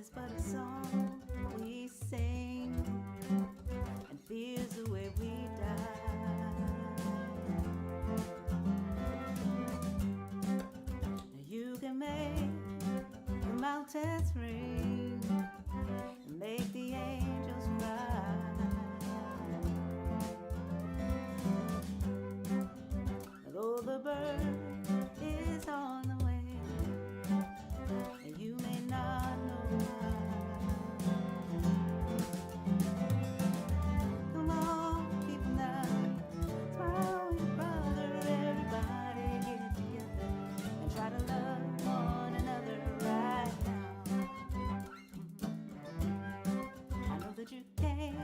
is but a song we sing, and fear's the way we die. You can make the mountains ring and make the angels cry. Though the bird is on the way, and you may not know why. Come on, people now, smile with your brother, everybody get together and try to love one another right now. I know that you can.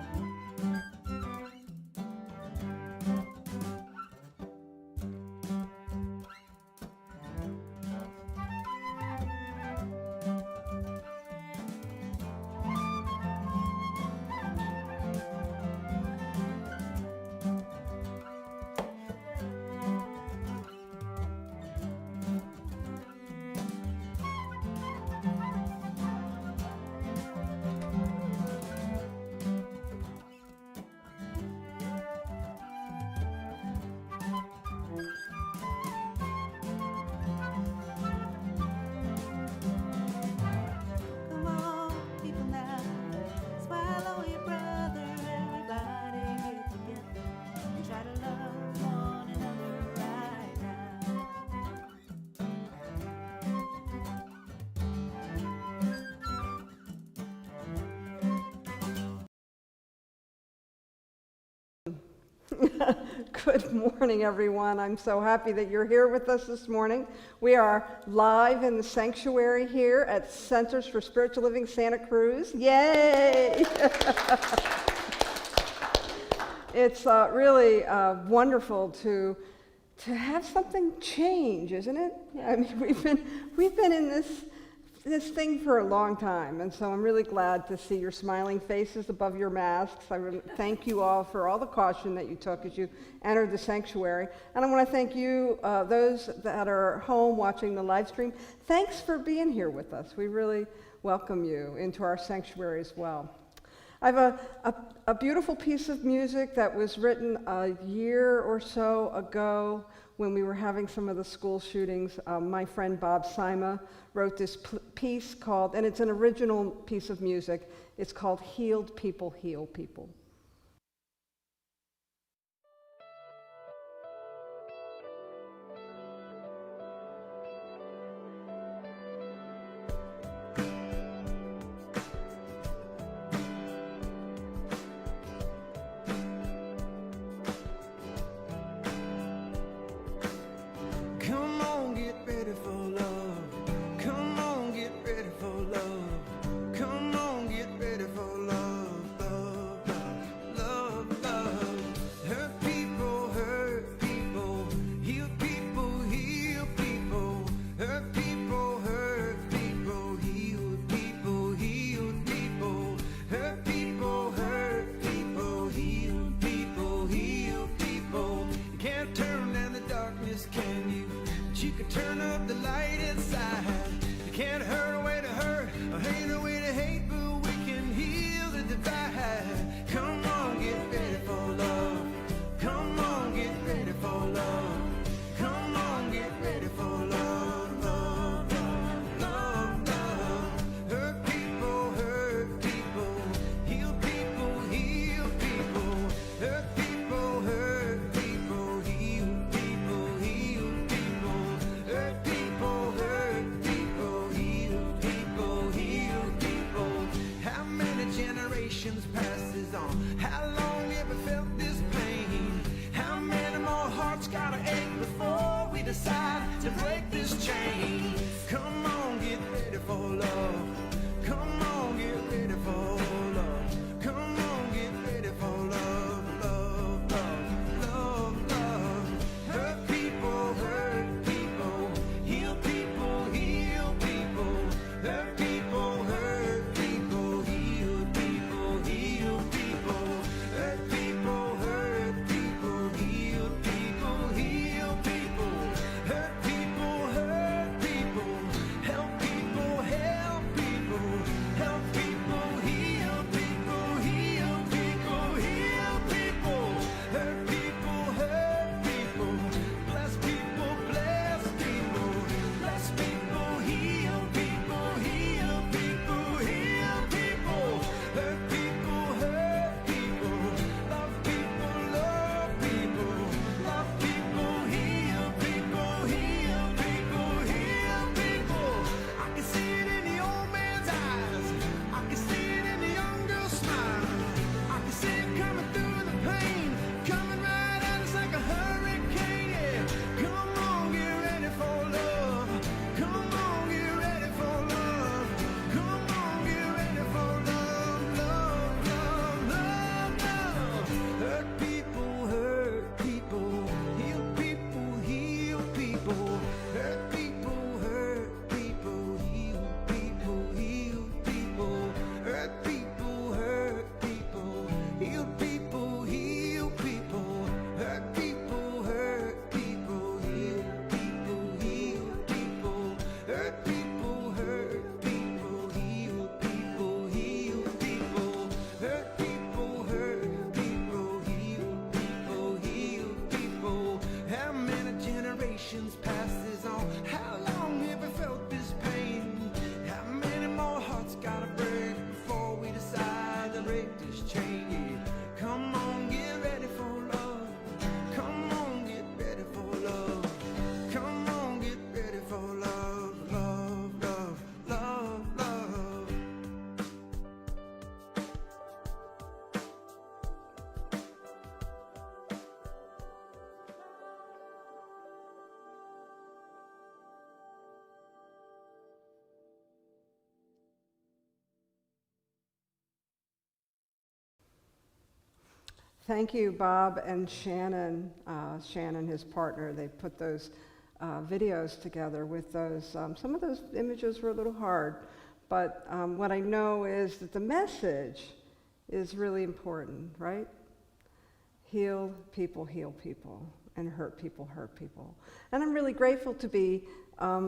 Good morning, everyone. I'm so happy that you're here with us this morning. We are live in the sanctuary here at Centers for Spiritual Living Santa Cruz. Yay! It's really wonderful to have something change, isn't it? I mean, we've been in this thing for a long time, and so I'm really glad to see your smiling faces above your masks. I really thank you all for all the caution that you took as you entered the sanctuary, and I want to thank you, those that are home watching the live stream. Thanks for being here with us. We really welcome you into our sanctuary as well. I have a beautiful piece of music that was written a year or so ago when we were having some of the school shootings. My friend Bob Sima wrote this piece called, and it's an original piece of music, it's called Healed People Heal People. Hurt people, heal people. Thank you, Bob and Shannon. Shannon, his partner, they put those videos together with those. Some of those images were a little hard, but what I know is that the message is really important, right? Heal people, and hurt people, hurt people. And I'm really grateful to be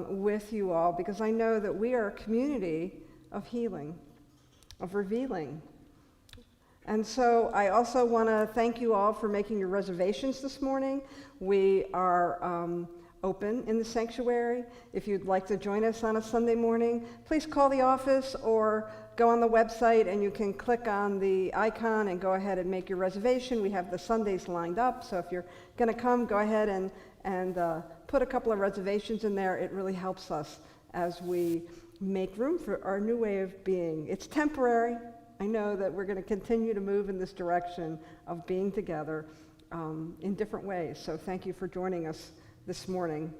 with you all because I know that we are a community of healing, of revealing. And so I also want to thank you all for making your reservations this morning. We are open in the sanctuary. If you'd like to join us on a Sunday morning, please call the office or go on the website and you can click on the icon and go ahead and make your reservation. We have the Sundays lined up, so if you're going to come, go ahead and put a couple of reservations in there. It really helps us as we make room for our new way of being. It's temporary. I know that we're going to continue to move in this direction of being together in different ways. So thank you for joining us this morning.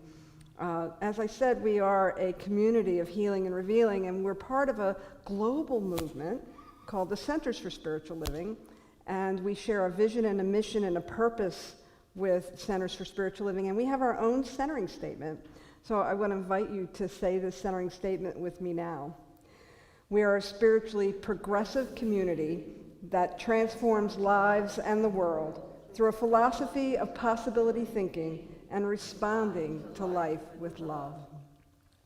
As I said, we are a community of healing and revealing, and we're part of a global movement called the Centers for Spiritual Living, and we share a vision and a mission and a purpose with Centers for Spiritual Living, and we have our own centering statement. So I want to invite you to say this centering statement with me now. We are a spiritually progressive community that transforms lives and the world through a philosophy of possibility thinking and responding to life with love.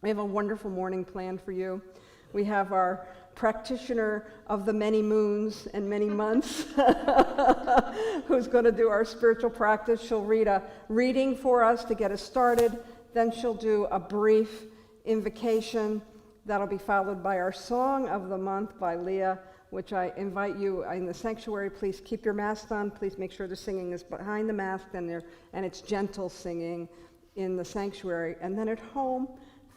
We have a wonderful morning planned for you. We have our practitioner of the many moons and many months who's going to do our spiritual practice. She'll read a reading for us to get us started. Then she'll do a brief invocation. That'll be followed by our Song of the Month by Lea, which I invite you in the sanctuary. Please keep your mask on. Please make sure the singing is behind the mask and it's gentle singing in the sanctuary. And then at home,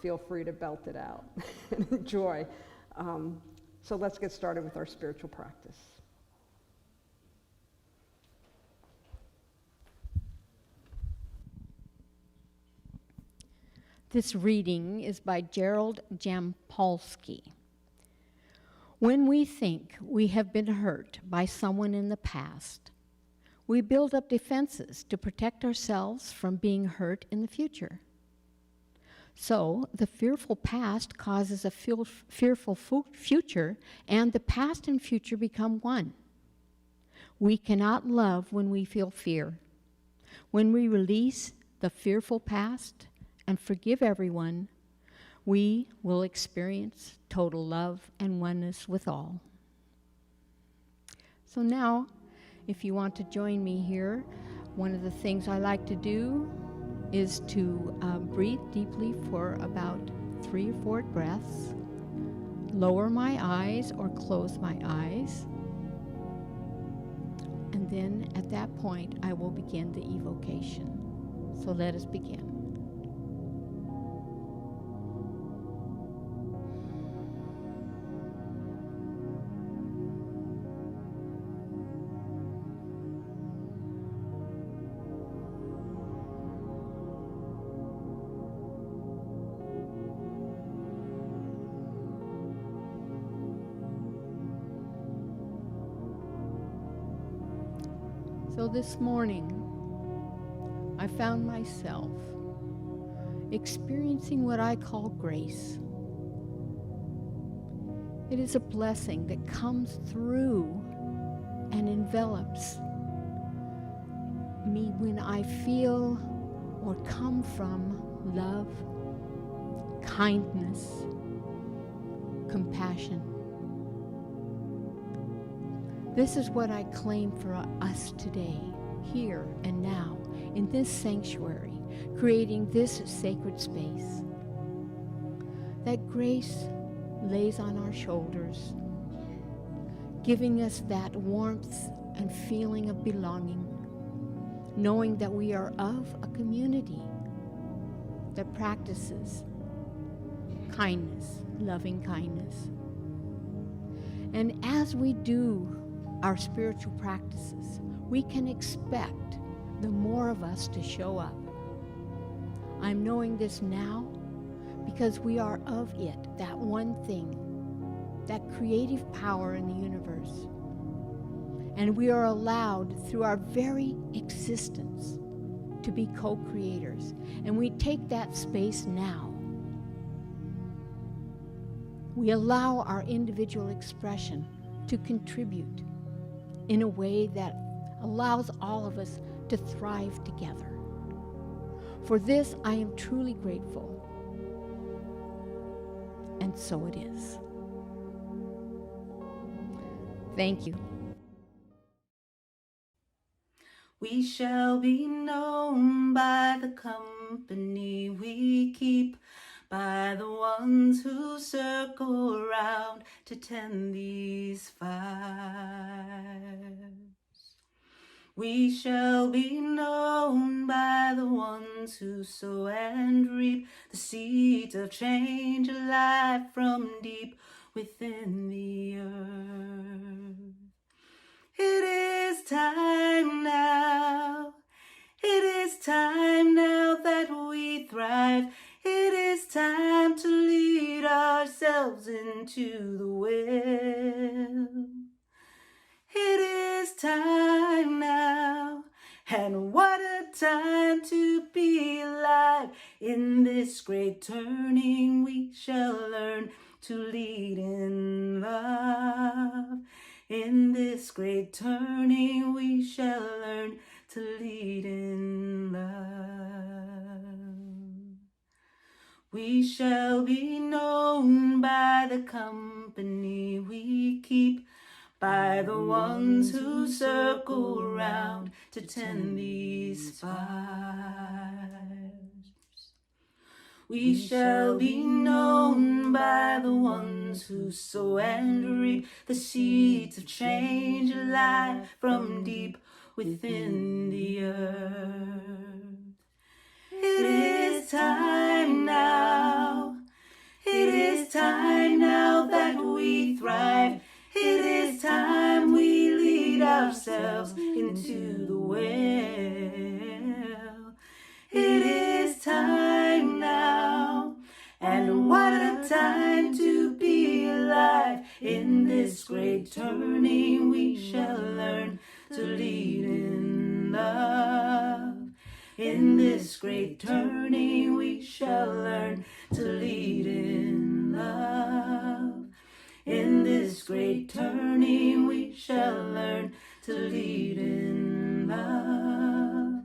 feel free to belt it out and enjoy. So let's get started with our spiritual practice. This reading is by Gerald Jampolsky. When we think we have been hurt by someone in the past, we build up defenses to protect ourselves from being hurt in the future. So the fearful past causes a fearful future, and the past and future become one. We cannot love when we feel fear. When we release the fearful past and forgive everyone, we will experience total love and oneness with all. So now, if you want to join me here, one of the things I like to do is to breathe deeply for about 3 or 4 breaths, lower my eyes or close my eyes, and then at that point I will begin the evocation. So let us begin. So this morning, I found myself experiencing what I call grace. It is a blessing that comes through and envelops me when I feel or come from love, kindness, compassion. This is what I claim for us today, here and now, in this sanctuary, creating this sacred space. That grace lays on our shoulders, giving us that warmth and feeling of belonging, knowing that we are of a community that practices kindness, loving kindness. And as we do our spiritual practices, we can expect the more of us to show up. I'm knowing this now because we are of it, that one thing, that creative power in the universe. And we are allowed through our very existence to be co-creators. And we take that space now. We allow our individual expression to contribute in a way that allows all of us to thrive together. For this, I am truly grateful. And so it is. Thank you. We shall be known by the company we keep, by the ones who circle around to tend these fires. We shall be known by the ones who sow and reap the seeds of change alive from deep within the earth. It is time now. It is time now that we thrive. It is time to lead ourselves into the well. It is time now, and what a time to be alive. In this great turning we shall learn to lead in love. In this great turning we shall learn to lead in love. We shall be known by the company we keep, by the ones who circle around to tend these fires. We shall be known by the ones who sow and reap the seeds of change alive from deep within the earth. It is time now. It is time now that we thrive. It is time we lead ourselves into the well. It is time now, and what a time to be alive. In this great turning we shall learn to lead in love. In this great turning we shall learn to lead in love. In this great turning we shall learn to lead in love.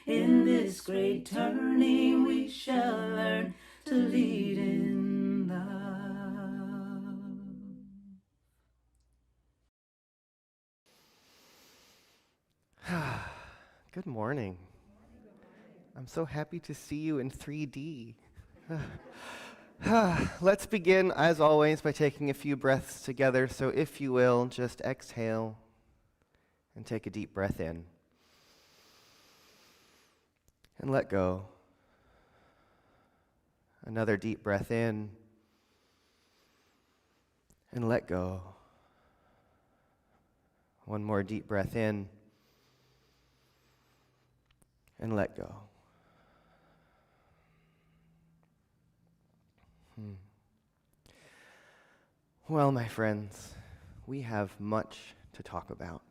In this great turning we shall learn to lead in love. Good morning. I'm so happy to see you in 3D. Let's begin, as always, by taking a few breaths together. So if you will, just exhale and take a deep breath in. And let go. Another deep breath in. And let go. One more deep breath in. And let go. Well, my friends, we have much to talk about.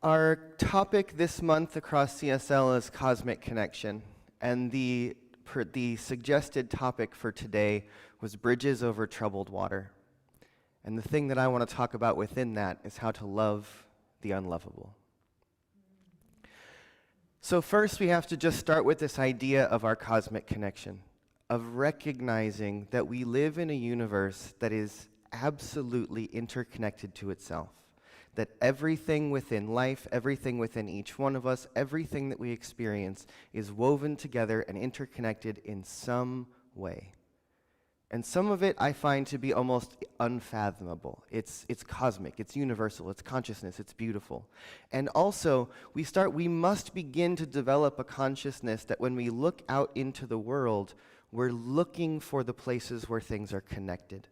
Our topic this month across CSL is Cosmic Connection, and the suggested topic for today was bridges over troubled water. And the thing that I want to talk about within that is how to love the unlovable. So first, we have to just start with this idea of our cosmic connection, of recognizing that we live in a universe that is absolutely interconnected to itself, that everything within life, everything within each one of us, everything that we experience is woven together and interconnected in some way. And some of it I find to be almost unfathomable. It's cosmic, it's universal, it's consciousness, it's beautiful. And also, we must begin to develop a consciousness that when we look out into the world, we're looking for the places where things are connected.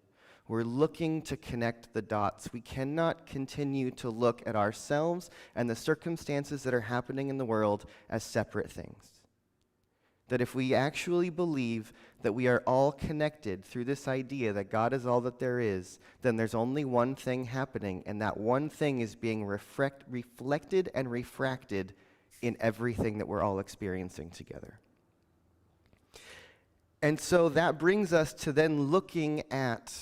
We're looking to connect the dots. We cannot continue to look at ourselves and the circumstances that are happening in the world as separate things. that if we actually believe that we are all connected through this idea that God is all that there is, then there's only one thing happening, and that one thing is being reflected and refracted in everything that we're all experiencing together. And so that brings us to then looking at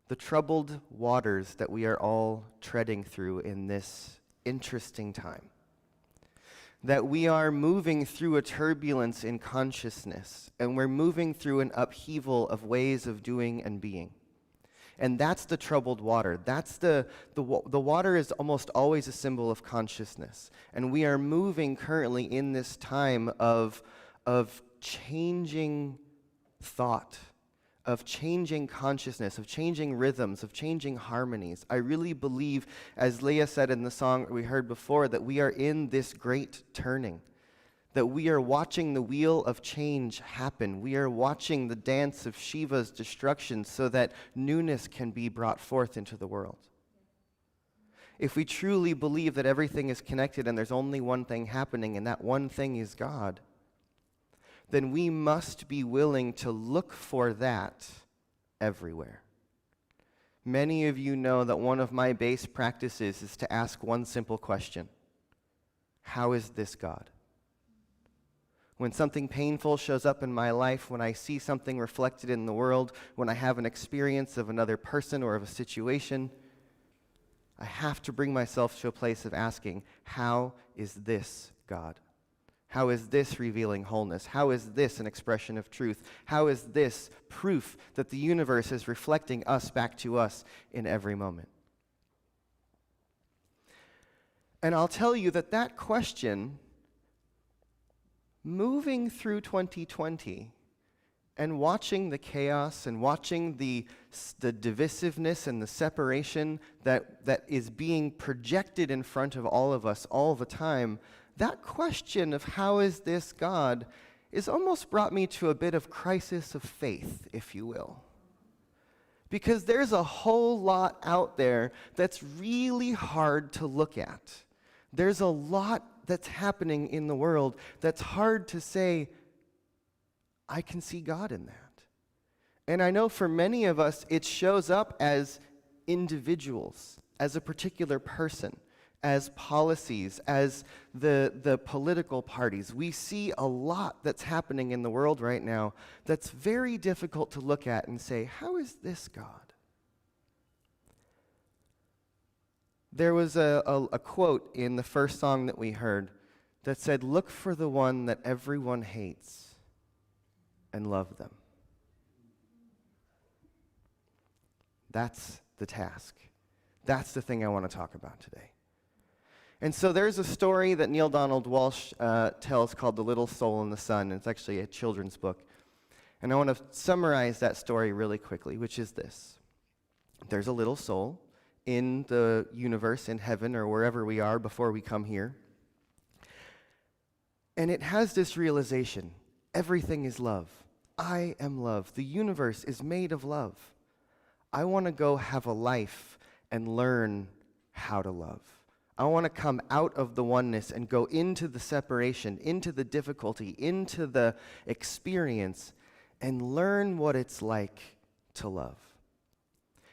the troubled waters that we are all treading through in this interesting time. That we are moving through a turbulence in consciousness, and we're moving through an upheaval of ways of doing and being. And that's the troubled water. That's the water is almost always a symbol of consciousness. And we are moving currently in this time of changing thought, of changing consciousness, of changing rhythms, of changing harmonies. I really believe, as Lea said in the song we heard before, that we are in this great turning, that we are watching the wheel of change happen. We are watching the dance of Shiva's destruction so that newness can be brought forth into the world. If we truly believe that everything is connected and there's only one thing happening and that one thing is God, then we must be willing to look for that everywhere. Many of you know that one of my base practices is to ask one simple question: how is this God? When something painful shows up in my life, when I see something reflected in the world, when I have an experience of another person or of a situation, I have to bring myself to a place of asking, how is this God? How is this revealing wholeness? How is this an expression of truth? How is this proof that the universe is reflecting us back to us in every moment? And I'll tell you that question, moving through 2020 and watching the chaos and watching the divisiveness and the separation that is being projected in front of all of us all the time, that question of how is this God is almost brought me to a bit of crisis of faith, if you will. Because there's a whole lot out there that's really hard to look at. There's a lot that's happening in the world that's hard to say, I can see God in that. And I know for many of us, it shows up as individuals, as a particular person, as policies, as the political parties. We see a lot that's happening in the world right now that's very difficult to look at and say, how is this God? There was a quote in the first song that we heard that said, look for the one that everyone hates and love them. That's the task. That's the thing I want to talk about today. And so there's a story that Neil Donald Walsh tells called The Little Soul in the Sun. It's actually a children's book. And I want to summarize that story really quickly, which is this. There's a little soul in the universe, in heaven, or wherever we are before we come here. And it has this realization: everything is love. I am love. The universe is made of love. I want to go have a life and learn how to love. I want to come out of the oneness and go into the separation, into the difficulty, into the experience, and learn what it's like to love.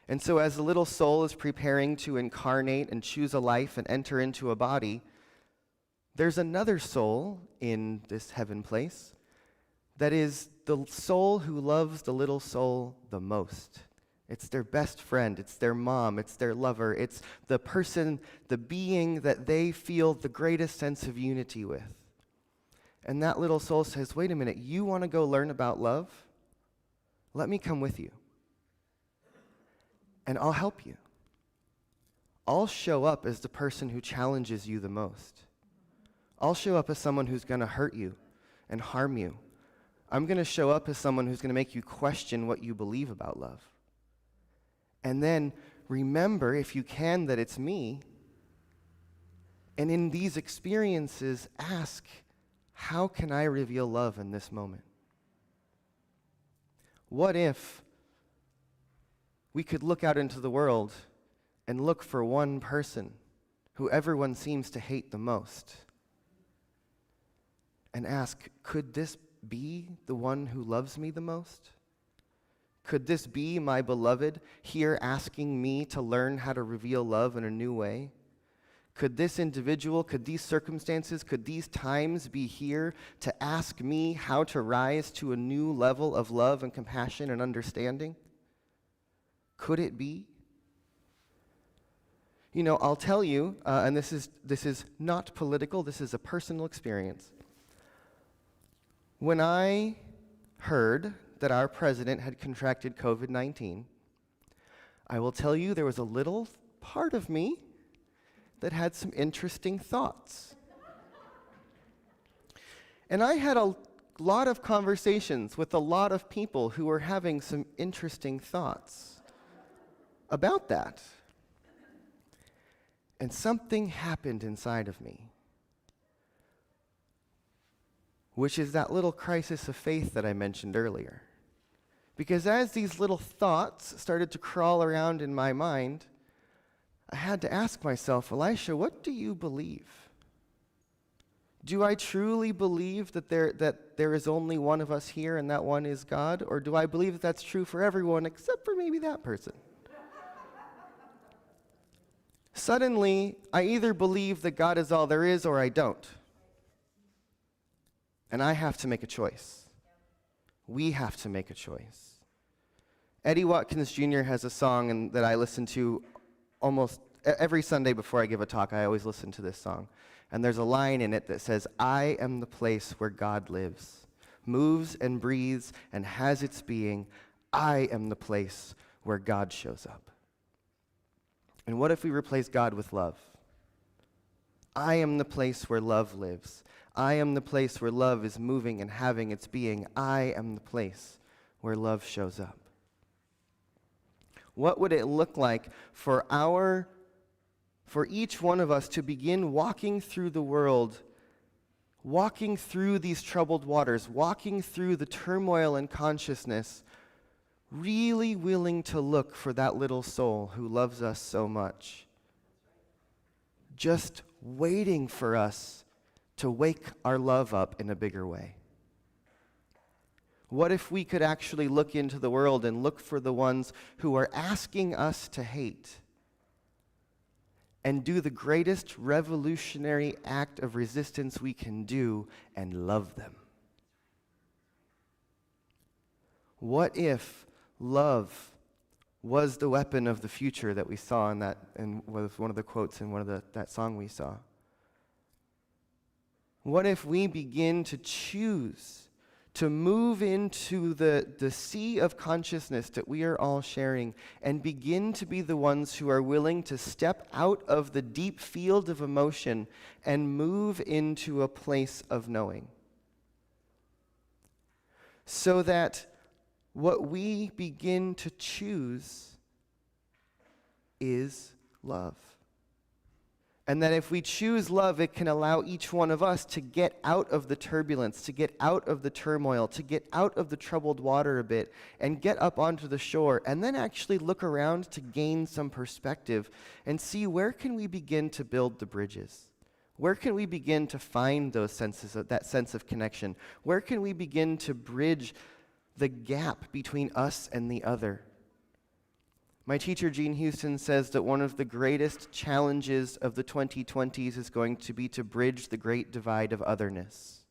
And so as the little soul is preparing to incarnate and choose a life and enter into a body, there's another soul in this heaven place that is the soul who loves the little soul the most. It's their best friend, it's their mom, it's their lover, it's the person, the being that they feel the greatest sense of unity with. And that little soul says, wait a minute, you want to go learn about love? Let me come with you. And I'll help you. I'll show up as the person who challenges you the most. I'll show up as someone who's going to hurt you and harm you. I'm going to show up as someone who's going to make you question what you believe about love. And then remember, if you can, that it's me. And in these experiences, ask, how can I reveal love in this moment? What if we could look out into the world and look for one person who everyone seems to hate the most and ask, could this be the one who loves me the most? Could this be my beloved here asking me to learn how to reveal love in a new way? Could this individual, could these circumstances, could these times be here to ask me how to rise to a new level of love and compassion and understanding? Could it be? You know, I'll tell you, and this is not political, this is a personal experience. When I heard that our president had contracted COVID-19, I will tell you there was a little part of me that had some interesting thoughts. And I had a lot of conversations with a lot of people who were having some interesting thoughts about that. And something happened inside of me, which is that little crisis of faith that I mentioned earlier. Because as these little thoughts started to crawl around in my mind, I had to ask myself, Elisha, what do you believe? Do I truly believe that there is only one of us here and that one is God? Or do I believe that that's true for everyone except for maybe that person? Suddenly, I either believe that God is all there is or I don't. And I have to make a choice. We have to make a choice. Eddie Watkins Jr. has a song that I listen to almost every Sunday before I give a talk. I always listen to this song. And there's a line in it that says, I am the place where God lives, moves and breathes and has its being. I am the place where God shows up. And what if we replace God with love? I am the place where love lives. I am the place where love is moving and having its being. I am the place where love shows up. What would it look like for each one of us to begin walking through the world, walking through these troubled waters, walking through the turmoil in consciousness, really willing to look for that little soul who loves us so much, just waiting for us to wake our love up in a bigger way? What if we could actually look into the world and look for the ones who are asking us to hate and do the greatest revolutionary act of resistance we can do and love them? What if love was the weapon of the future that we saw in was one of the quotes in that song we saw? What if we begin to choose to move into the sea of consciousness that we are all sharing and begin to be the ones who are willing to step out of the deep field of emotion and move into a place of knowing? So that what we begin to choose is love. And that if we choose love, it can allow each one of us to get out of the turbulence, to get out of the turmoil, to get out of the troubled water a bit, and get up onto the shore, and then actually look around to gain some perspective and see where can we begin to build the bridges. Where can we begin to find those senses of that sense of connection? Where can we begin to bridge the gap between us and the other? My teacher, Gene Houston, says that one of the greatest challenges of the 2020s is going to be to bridge the great divide of otherness.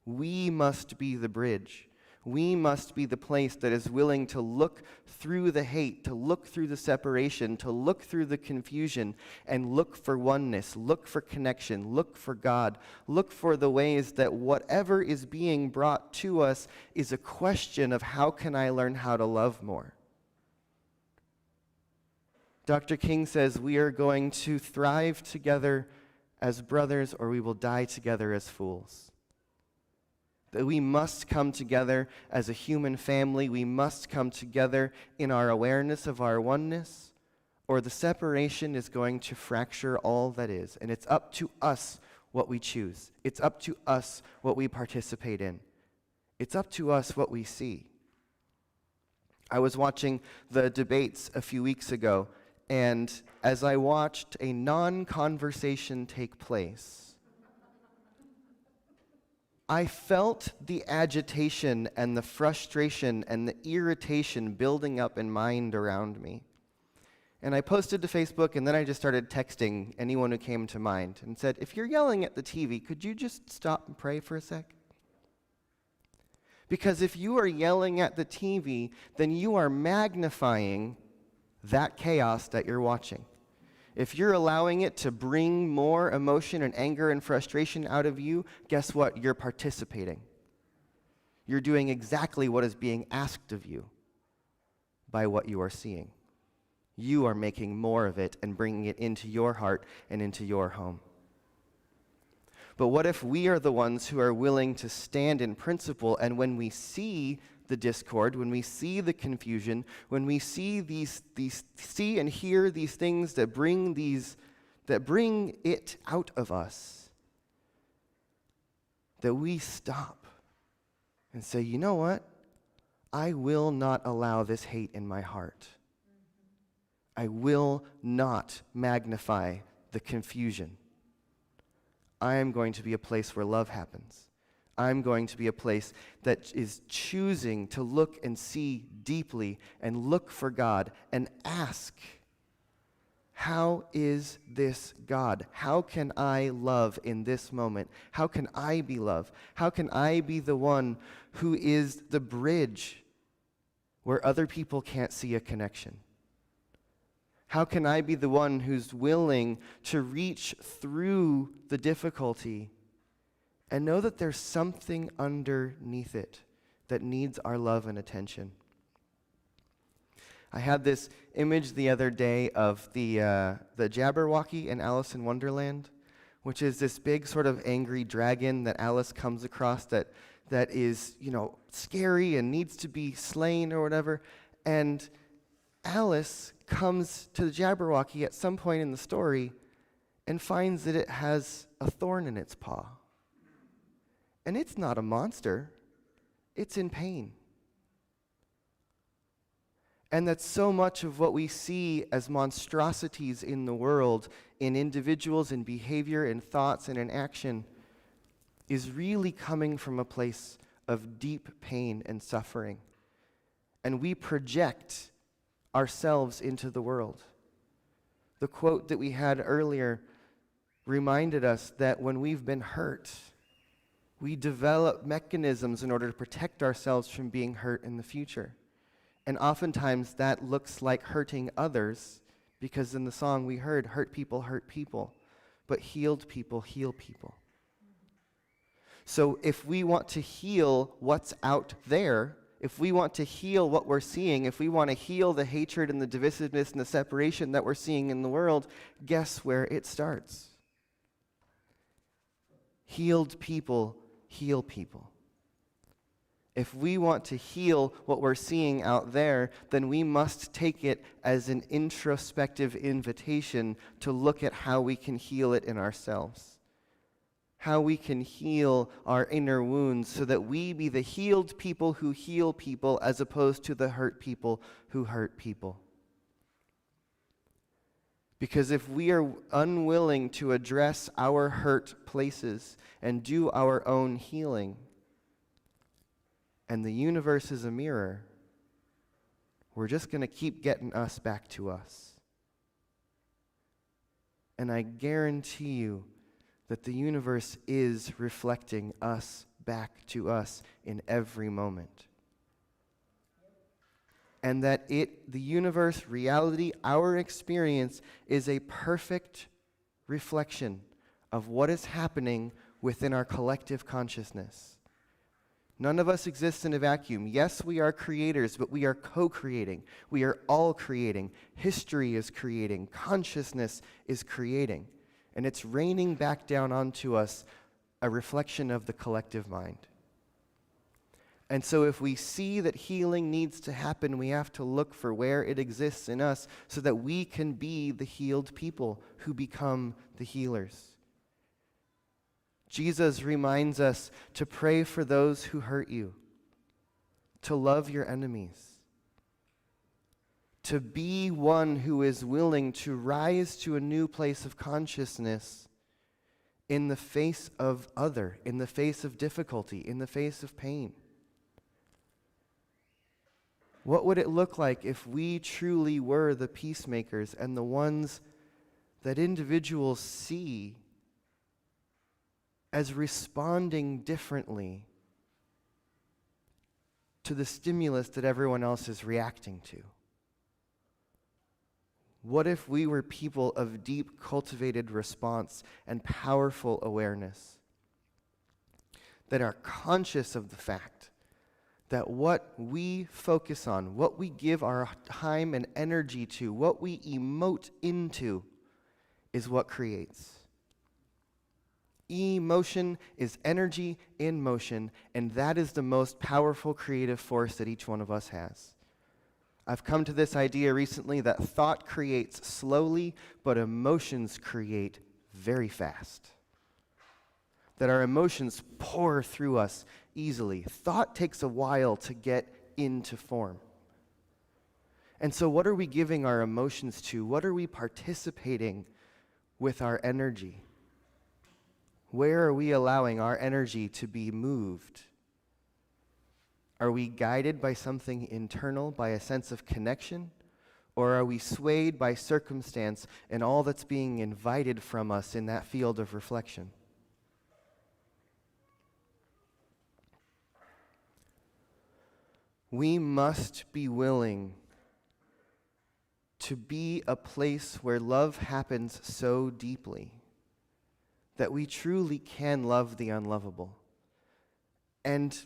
We must be the bridge. We must be the place that is willing to look through the hate, to look through the separation, to look through the confusion, and look for oneness, look for connection, look for God, look for the ways that whatever is being brought to us is a question of how can I learn how to love more? Dr. King says we are going to thrive together as brothers or we will die together as fools. That we must come together as a human family. We must come together in our awareness of our oneness, or the separation is going to fracture all that is. And it's up to us what we choose. It's up to us what we participate in. It's up to us what we see. I was watching the debates a few weeks ago, and as I watched a non-conversation take place, I felt the agitation and the frustration and the irritation building up in mind around me. And I posted to Facebook, and then I just started texting anyone who came to mind and said, if you're yelling at the TV, could you just stop and pray for a sec? Because if you are yelling at the TV, then you are magnifying that chaos that you're watching. If you're allowing it to bring more emotion and anger and frustration out of you, guess what? You're participating. You're doing exactly what is being asked of you by what you are seeing. You are making more of it and bringing it into your heart and into your home. But what if we are the ones who are willing to stand in principle, and when we see the discord, when we see the confusion, when we see see and hear these things that bring it out of us, that we stop and say, you know what? I will not allow this hate in my heart. I will not magnify the confusion. I am going to be a place where love happens. I'm going to be a place that is choosing to look and see deeply and look for God and ask, how is this God? How can I love in this moment? How can I be love? How can I be the one who is the bridge where other people can't see a connection? How can I be the one who's willing to reach through the difficulty and know that there's something underneath it that needs our love and attention? I had this image the other day of the Jabberwocky in Alice in Wonderland, which is this big sort of angry dragon that Alice comes across that is, scary and needs to be slain or whatever. And Alice comes to the Jabberwocky at some point in the story and finds that it has a thorn in its paw. And it's not a monster. It's in pain. And that's so much of what we see as monstrosities in the world, in individuals, in behavior, in thoughts, and in action, is really coming from a place of deep pain and suffering. And we project ourselves into the world. The quote that we had earlier reminded us that when we've been hurt, we develop mechanisms in order to protect ourselves from being hurt in the future. And oftentimes that looks like hurting others, because in the song we heard, hurt people, but healed people heal people. So if we want to heal what's out there, if we want to heal what we're seeing, if we want to heal the hatred and the divisiveness and the separation that we're seeing in the world, guess where it starts? Healed people heal people. If we want to heal what we're seeing out there, then we must take it as an introspective invitation to look at how we can heal it in ourselves. How we can heal our inner wounds so that we be the healed people who heal people as opposed to the hurt people who hurt people. Because if we are unwilling to address our hurt places and do our own healing, and the universe is a mirror, we're just going to keep getting us back to us. And I guarantee you that the universe is reflecting us back to us in every moment. And that the universe, reality, our experience is a perfect reflection of what is happening within our collective consciousness. None of us exist in a vacuum. Yes, we are creators, but we are co-creating. We are all creating. History is creating. Consciousness is creating. And it's raining back down onto us a reflection of the collective mind. And so if we see that healing needs to happen, we have to look for where it exists in us so that we can be the healed people who become the healers. Jesus reminds us to pray for those who hurt you, to love your enemies, to be one who is willing to rise to a new place of consciousness in the face of other, in the face of difficulty, in the face of pain? What would it look like if we truly were the peacemakers and the ones that individuals see as responding differently to the stimulus that everyone else is reacting to? What if we were people of deep, cultivated response and powerful awareness that are conscious of the fact that what we focus on, what we give our time and energy to, what we emote into, is what creates? Emotion is energy in motion, and that is the most powerful creative force that each one of us has. I've come to this idea recently that thought creates slowly, but emotions create very fast. That our emotions pour through us easily. Thought takes a while to get into form. And so what are we giving our emotions to? What are we participating with our energy? Where are we allowing our energy to be moved? Are we guided by something internal, by a sense of connection? Or are we swayed by circumstance and all that's being invited from us in that field of reflection? We must be willing to be a place where love happens so deeply that we truly can love the unlovable. And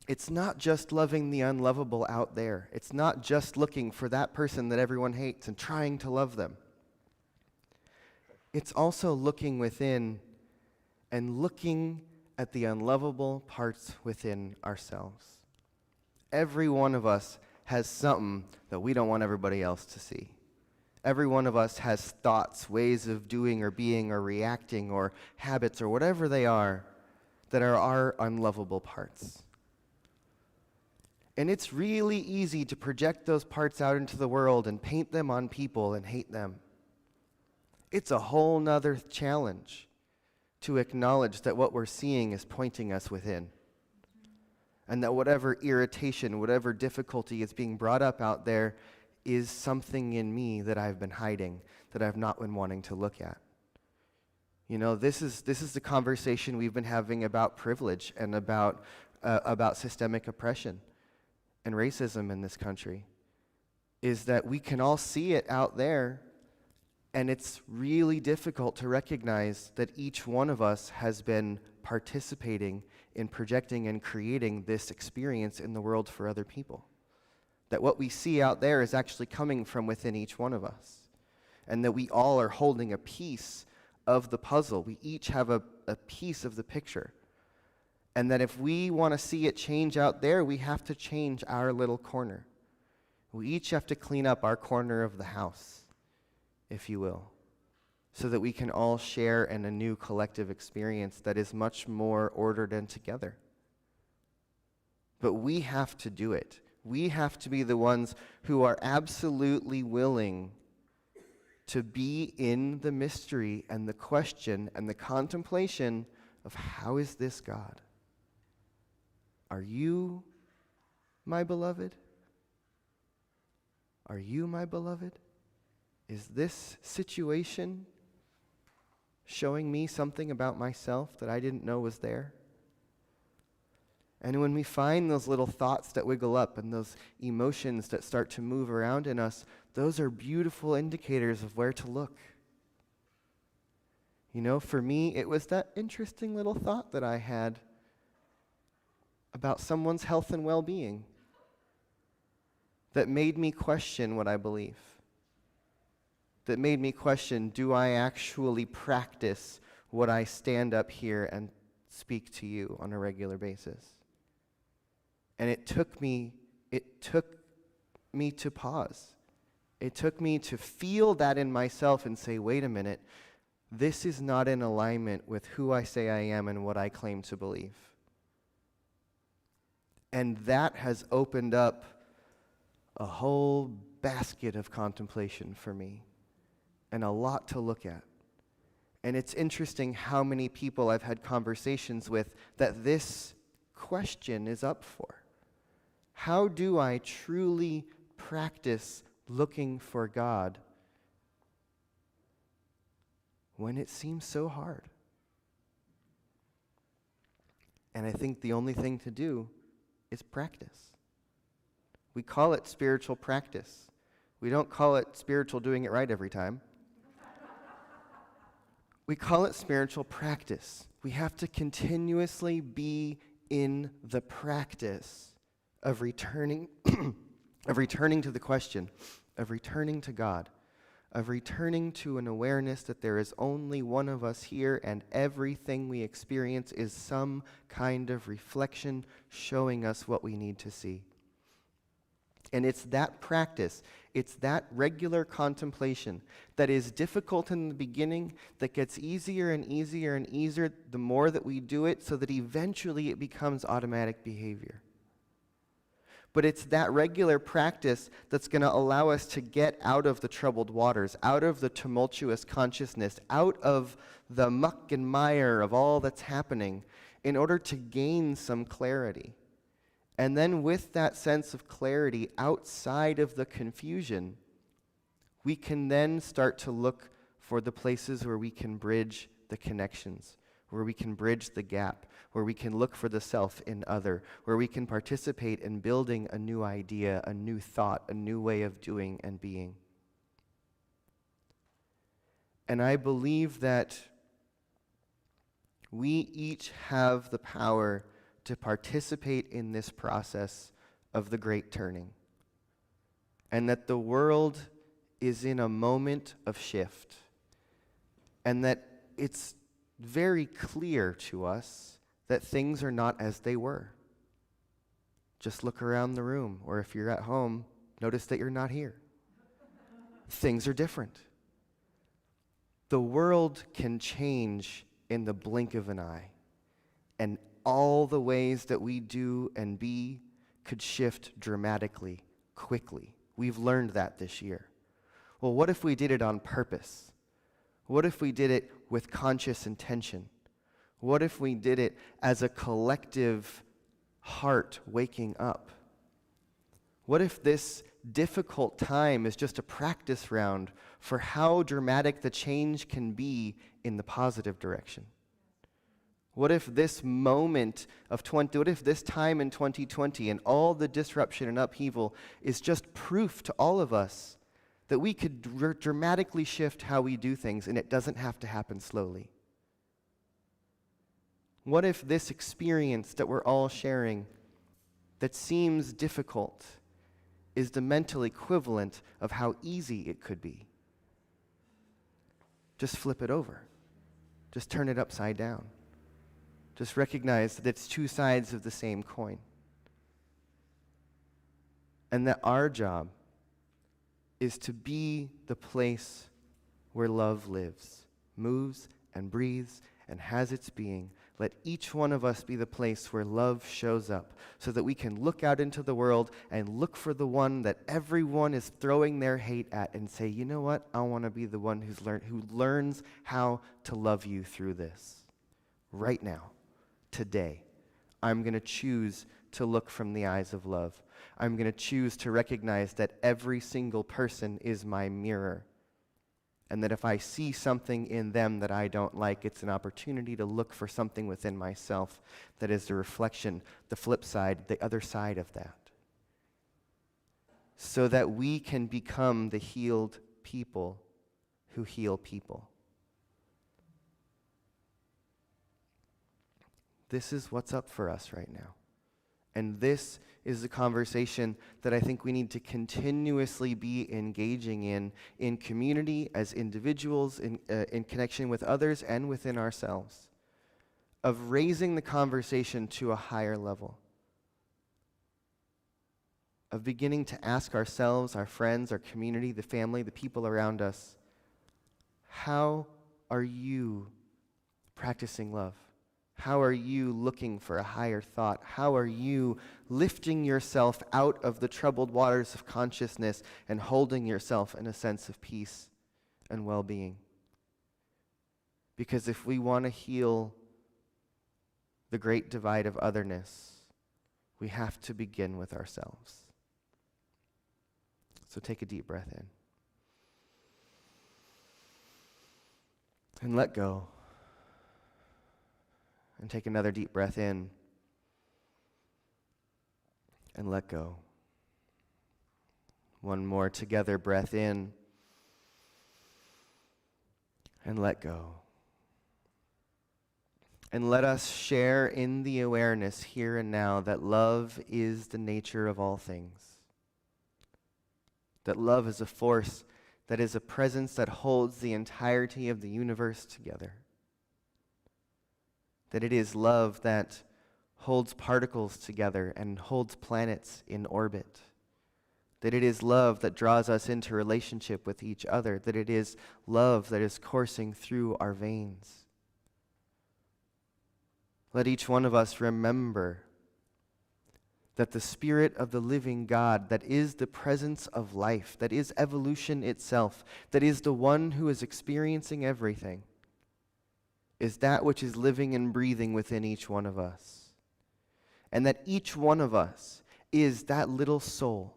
it's not just loving the unlovable out there. It's not just looking for that person that everyone hates and trying to love them. It's also looking within and looking at the unlovable parts within ourselves. Every one of us has something that we don't want everybody else to see. Every one of us has thoughts, ways of doing or being or reacting or habits or whatever they are that are our unlovable parts. And it's really easy to project those parts out into the world and paint them on people and hate them. It's a whole nother challenge to acknowledge that what we're seeing is pointing us within. And that whatever irritation, whatever difficulty is being brought up out there is something in me that I've been hiding, that I've not been wanting to look at. You know, this is the conversation we've been having about privilege and about systemic oppression and racism in this country, is that we can all see it out there, and it's really difficult to recognize that each one of us has been participating in projecting and creating this experience in the world for other people. That what we see out there is actually coming from within each one of us. And that we all are holding a piece of the puzzle. We each have a piece of the picture. And that if we want to see it change out there, we have to change our little corner. We each have to clean up our corner of the house, if you will, so that we can all share in a new collective experience that is much more ordered and together. But we have to do it. We have to be the ones who are absolutely willing to be in the mystery and the question and the contemplation of how is this God? Are you my beloved? Are you my beloved? Is this situation showing me something about myself that I didn't know was there? And when we find those little thoughts that wiggle up and those emotions that start to move around in us, those are beautiful indicators of where to look. You know, for me, it was that interesting little thought that I had about someone's health and well-being that made me question what I believe. That made me question, do I actually practice what I stand up here and speak to you on a regular basis? And it took me to pause. It took me to feel that in myself and say, wait a minute, this is not in alignment with who I say I am and what I claim to believe. And that has opened up a whole basket of contemplation for me and a lot to look at. And it's interesting how many people I've had conversations with that this question is up for. How do I truly practice looking for God when it seems so hard? And I think the only thing to do is practice. We call it spiritual practice. We don't call it spiritual doing it right every time. We call it spiritual practice. We have to continuously be in the practice of returning to the question, of returning to God, of returning to an awareness that there is only one of us here and everything we experience is some kind of reflection showing us what we need to see. And it's that practice, it's that regular contemplation that is difficult in the beginning, that gets easier and easier and easier the more that we do it, so that eventually it becomes automatic behavior. But it's that regular practice that's going to allow us to get out of the troubled waters, out of the tumultuous consciousness, out of the muck and mire of all that's happening, in order to gain some clarity. And then with that sense of clarity outside of the confusion, we can then start to look for the places where we can bridge the connections, where we can bridge the gap, where we can look for the self in other, where we can participate in building a new idea, a new thought, a new way of doing and being. And I believe that we each have the power to participate in this process of the great turning. And that the world is in a moment of shift. And that it's very clear to us that things are not as they were. Just look around the room, or if you're at home, notice that you're not here. Things are different. The world can change in the blink of an eye. And all the ways that we do and be could shift dramatically, quickly. We've learned that this year. Well, what if we did it on purpose? What if we did it with conscious intention? What if we did it as a collective heart waking up? What if this difficult time is just a practice round for how dramatic the change can be in the positive direction? What if this moment of what if this time in 2020 and all the disruption and upheaval is just proof to all of us that we could dramatically shift how we do things, and it doesn't have to happen slowly? What if this experience that we're all sharing that seems difficult is the mental equivalent of how easy it could be? Just flip it over. Just turn it upside down. Just recognize that it's two sides of the same coin. And that our job is to be the place where love lives, moves and breathes and has its being. Let each one of us be the place where love shows up, so that we can look out into the world and look for the one that everyone is throwing their hate at and say, you know what? I want to be the one who learns how to love you through this. Right now, today, I'm going to choose to look from the eyes of love. I'm going to choose to recognize that every single person is my mirror. And that if I see something in them that I don't like, it's an opportunity to look for something within myself that is the reflection, the flip side, the other side of that. So that we can become the healed people who heal people. This is what's up for us right now. And this is the conversation that I think we need to continuously be engaging in community, as individuals, in connection with others and within ourselves, of raising the conversation to a higher level, of beginning to ask ourselves, our friends, our community, the family, the people around us, how are you practicing love? How are you looking for a higher thought? How are you lifting yourself out of the troubled waters of consciousness and holding yourself in a sense of peace and well-being? Because if we want to heal the great divide of otherness, we have to begin with ourselves. So take a deep breath in. And let go. And take another deep breath in. And let go. One more together breath in. And let go. And let us share in the awareness here and now that love is the nature of all things. That love is a force, that is a presence that holds the entirety of the universe together. That it is love that holds particles together and holds planets in orbit. That it is love that draws us into relationship with each other. That it is love that is coursing through our veins. Let each one of us remember that the Spirit of the living God, that is the presence of life, that is evolution itself, that is the one who is experiencing everything, is that which is living and breathing within each one of us. And that each one of us is that little soul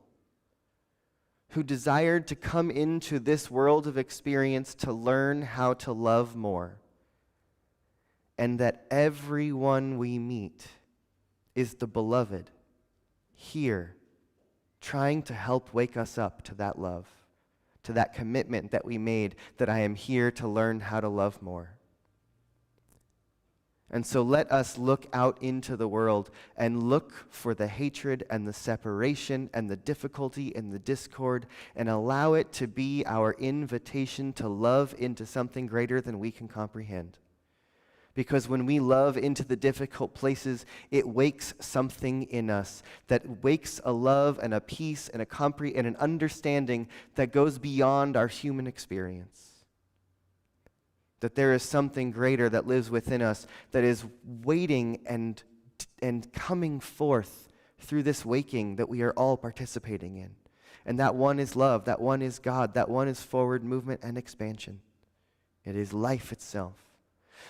who desired to come into this world of experience to learn how to love more. And that everyone we meet is the beloved here, trying to help wake us up to that love, to that commitment that we made, that I am here to learn how to love more. And so let us look out into the world and look for the hatred and the separation and the difficulty and the discord, and allow it to be our invitation to love into something greater than we can comprehend. Because when we love into the difficult places, it wakes something in us that wakes a love and a peace and and an understanding that goes beyond our human experience. That there is something greater that lives within us that is waiting and coming forth through this waking that we are all participating in. And that one is love, that one is God, that one is forward movement and expansion. It is life itself.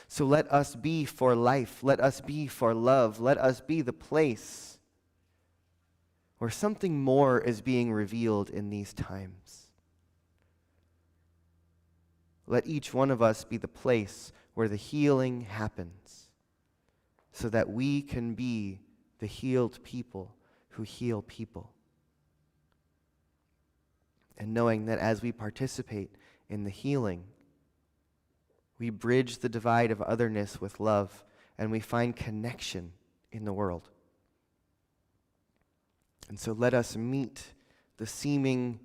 So let us be for life, let us be for love, let us be the place where something more is being revealed in these times. Let each one of us be the place where the healing happens, so that we can be the healed people who heal people. And knowing that as we participate in the healing, we bridge the divide of otherness with love, and we find connection in the world. And so let us meet the seeming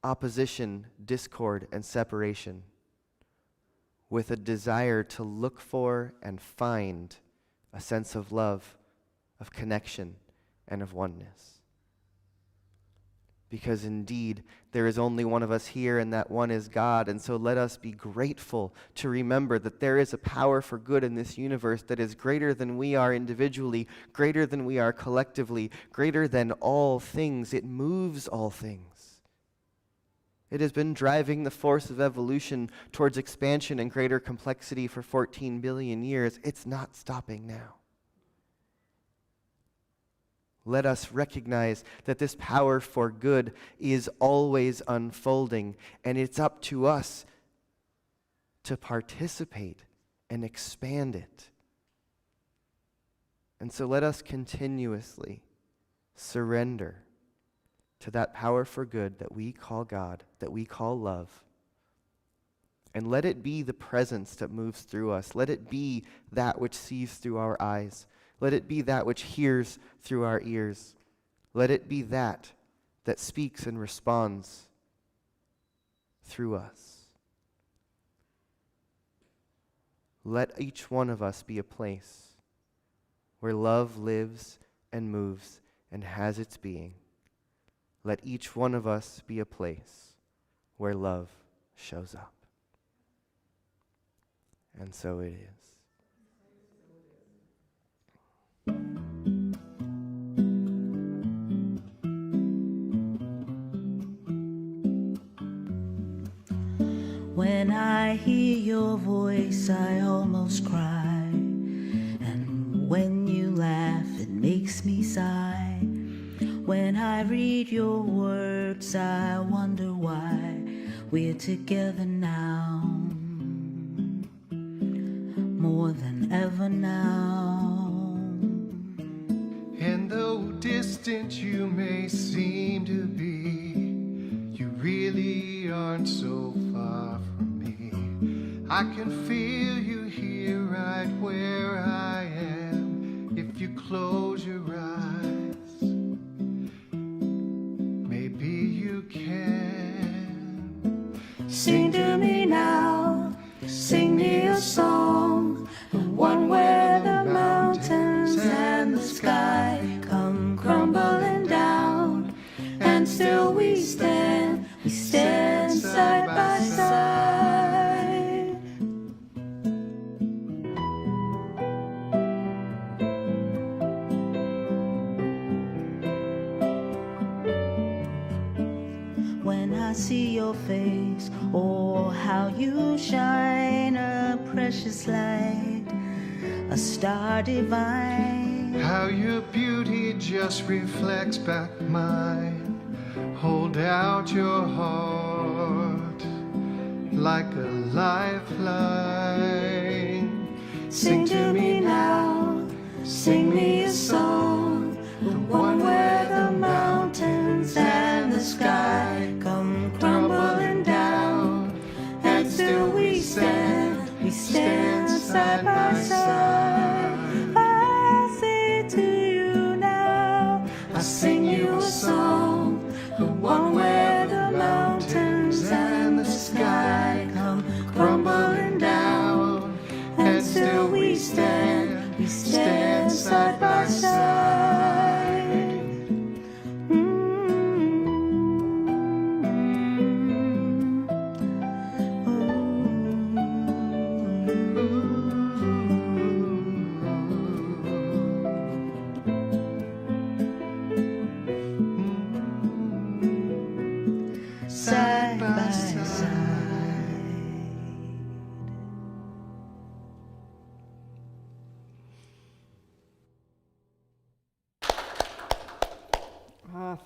opposition, discord, and separation with a desire to look for and find a sense of love, of connection, and of oneness. Because indeed, there is only one of us here, and that one is God. And so let us be grateful to remember that there is a power for good in this universe that is greater than we are individually, greater than we are collectively, greater than all things. It moves all things. It has been driving the force of evolution towards expansion and greater complexity for 14 billion years. It's not stopping now. Let us recognize that this power for good is always unfolding, and it's up to us to participate and expand it. And so let us continuously surrender to that power for good that we call God, that we call love. And let it be the presence that moves through us. Let it be that which sees through our eyes. Let it be that which hears through our ears. Let it be that speaks and responds through us. Let each one of us be a place where love lives and moves and has its being. Let each one of us be a place where love shows up. And so it is. When I hear your voice, I almost cry. And when you laugh, it makes me sigh. When I read your words, I wonder why we're together now, more than ever now. And though distant you may seem to be, you really aren't so far from me. I can feel you here right where I am. If you close your eyes, maybe you can. Sing to me now, sing me a song, the one where the mountains and the sky come crumbling down, and still we stand side by side. When I see your face, oh, how you shine, a precious light, a star divine. How your beauty just reflects back mine. Hold out your heart like a lifeline. Sing to me now, sing me a song, the one where the mountains and the sky come crumbling down, and still we stand side by side. I say to you now, I sing you a song, the one where the mountains and the sky come crumbling down, and still we stand side by side. Side by side.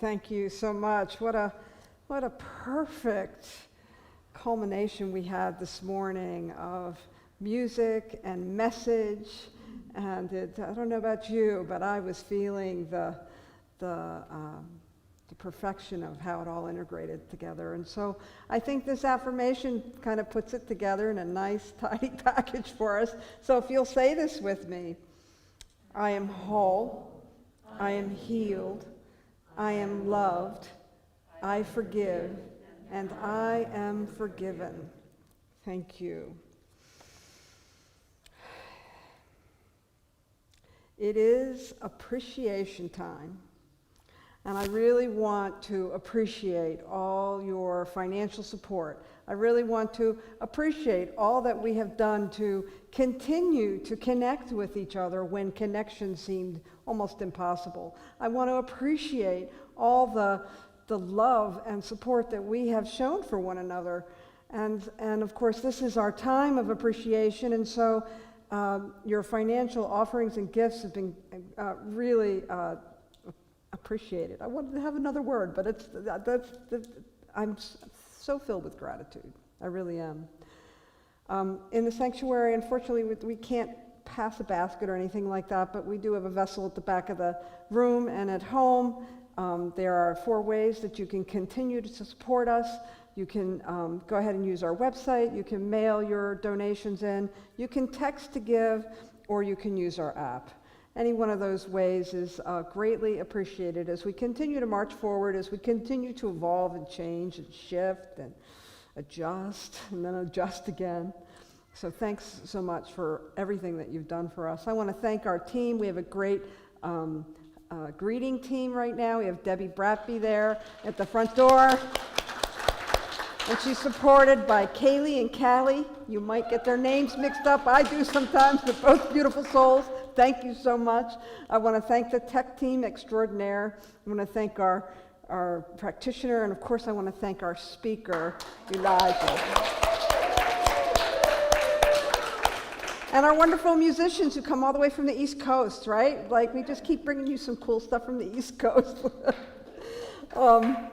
Thank you so much. What a perfect culmination we had this morning of music and message. And I don't know about you, but I was feeling the perfection of how it all integrated together. And so I think this affirmation kind of puts it together in a nice, tidy package for us. So if you'll say this with me: I am whole, I am healed, I am loved, I forgive, and I am forgiven. Thank you. It is appreciation time, and I really want to appreciate all your financial support. I really want to appreciate all that we have done to continue to connect with each other when connection seemed almost impossible. I want to appreciate all the love and support that we have shown for one another. And of course, this is our time of appreciation, and so your financial offerings and gifts have been really appreciated. I wanted to have another word, but I'm so filled with gratitude. I really am. In the sanctuary, unfortunately, we can't pass a basket or anything like that, but we do have a vessel at the back of the room and at home. There are 4 ways that you can continue to support us. You can go ahead and use our website. You can mail your donations in. You can text to give, or you can use our app. Any one of those ways is greatly appreciated as we continue to march forward, as we continue to evolve and change and shift and adjust and then adjust again. So thanks so much for everything that you've done for us. I want to thank our team. We have a great greeting team right now. We have Debbie Bratby there at the front door. And she's supported by Kaylee and Callie. You might get their names mixed up. I do sometimes. They're both beautiful souls. Thank you so much. I want to thank the tech team extraordinaire. I want to thank our practitioner, and of course I want to thank our speaker, Elijah. And our wonderful musicians who come all the way from the East Coast, right? Like, we just keep bringing you some cool stuff from the East Coast. I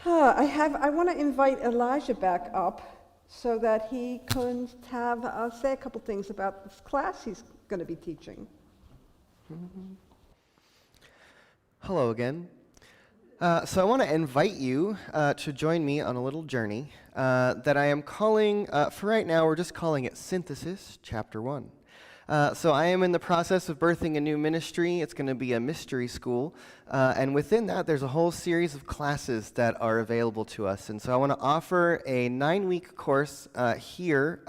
want to invite Elijah back up so that he can say a couple things about this class he's going to be teaching. Hello again. So I want to invite you to join me on a little journey that I am calling, for right now, we're just calling it Synthesis, Chapter 1. So I am in the process of birthing a new ministry. It's going to be a mystery school. And within that, there's a whole series of classes that are available to us. And so I want to offer a 9-week course here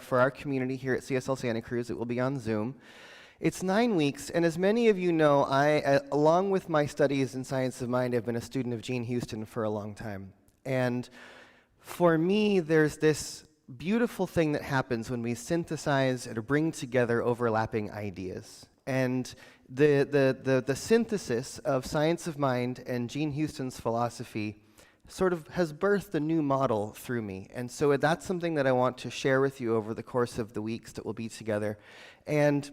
for our community here at CSL Santa Cruz. It will be on Zoom. It's 9 weeks, and as many of you know, I, along with my studies in science of mind, have been a student of Gene Houston for a long time. And for me, there's this beautiful thing that happens when we synthesize or bring together overlapping ideas. And the synthesis of science of mind and Gene Houston's philosophy sort of has birthed a new model through me. And so that's something that I want to share with you over the course of the weeks that we'll be together. And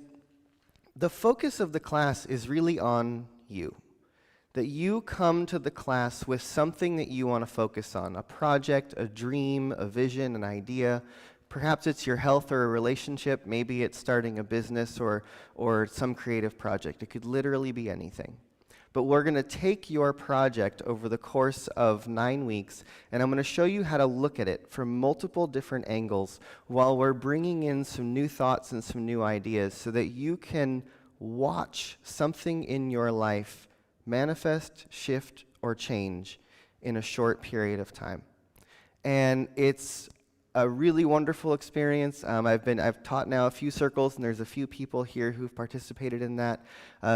the focus of the class is really on you. That you come to the class with something that you want to focus on, a project, a dream, a vision, an idea. Perhaps it's your health or a relationship. Maybe it's starting a business or some creative project. It could literally be anything. But we're going to take your project over the course of 9 weeks, and I'm going to show you how to look at it from multiple different angles while we're bringing in some new thoughts and some new ideas so that you can watch something in your life manifest, shift, or change in a short period of time. And it's a really wonderful experience. I've taught now a few circles, and there's a few people here who've participated in that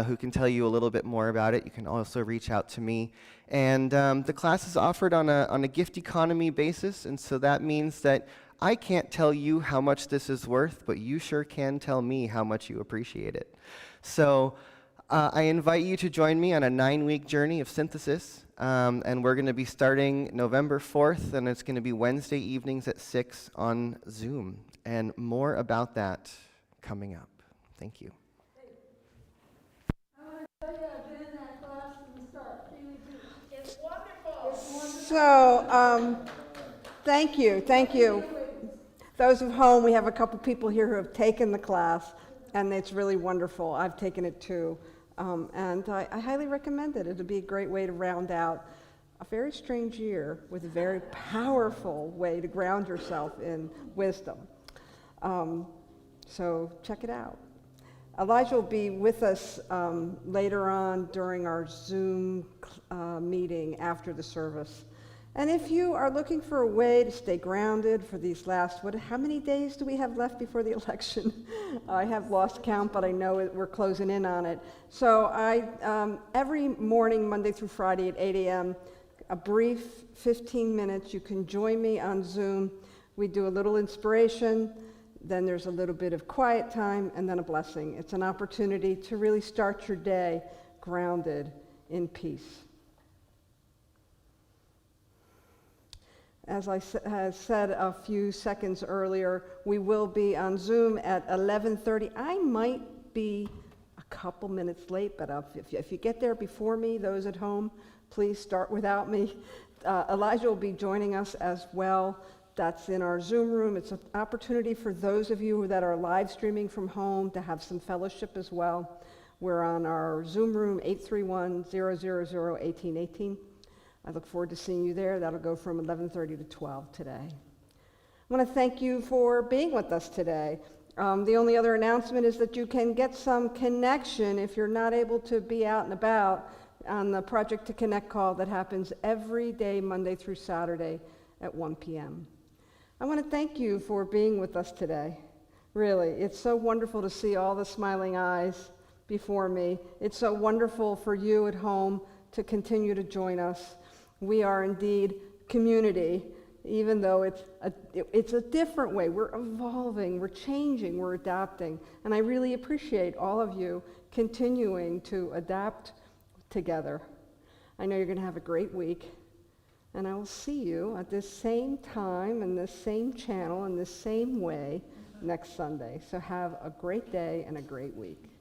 who can tell you a little bit more about it. You can also reach out to me. And the class is offered on a gift economy basis, and so that means that I can't tell you how much this is worth, but you sure can tell me how much you appreciate it. So I invite you to join me on a 9-week journey of synthesis, and we're going to be starting November 4th, and it's going to be Wednesday evenings at 6 on Zoom, and more about that coming up. Thank you. It's wonderful. So, thank you. Those at home, we have a couple people here who have taken the class, and it's really wonderful. I've taken it too. And I highly recommend it. It'll be a great way to round out a very strange year with a very powerful way to ground yourself in wisdom. So check it out. Elijah will be with us later on during our Zoom meeting after the service. And if you are looking for a way to stay grounded for these last, how many days do we have left before the election? I have lost count, but I know we're closing in on it. So every morning, Monday through Friday at 8 a.m., a brief 15 minutes, you can join me on Zoom. We do a little inspiration, then there's a little bit of quiet time, and then a blessing. It's an opportunity to really start your day grounded in peace. As I said a few seconds earlier, we will be on Zoom at 11:30. I might be a couple minutes late, but if you get there before me, those at home, please start without me. Elijah will be joining us as well. That's in our Zoom room. It's an opportunity for those of you that are live streaming from home to have some fellowship as well. We're on our Zoom room, 831-000-1818. I look forward to seeing you there. That'll go from 11:30 to 12 today. I want to thank you for being with us today. The only other announcement is that you can get some connection if you're not able to be out and about on the Project to Connect call that happens every day, Monday through Saturday at 1 p.m. I want to thank you for being with us today. Really, it's so wonderful to see all the smiling eyes before me. It's so wonderful for you at home to continue to join us. We are indeed community, even though it's a different way. We're evolving, we're changing, we're adapting. And I really appreciate all of you continuing to adapt together. I know you're going to have a great week. And I will see you at this same time and this same channel in this same way next Sunday. So have a great day and a great week.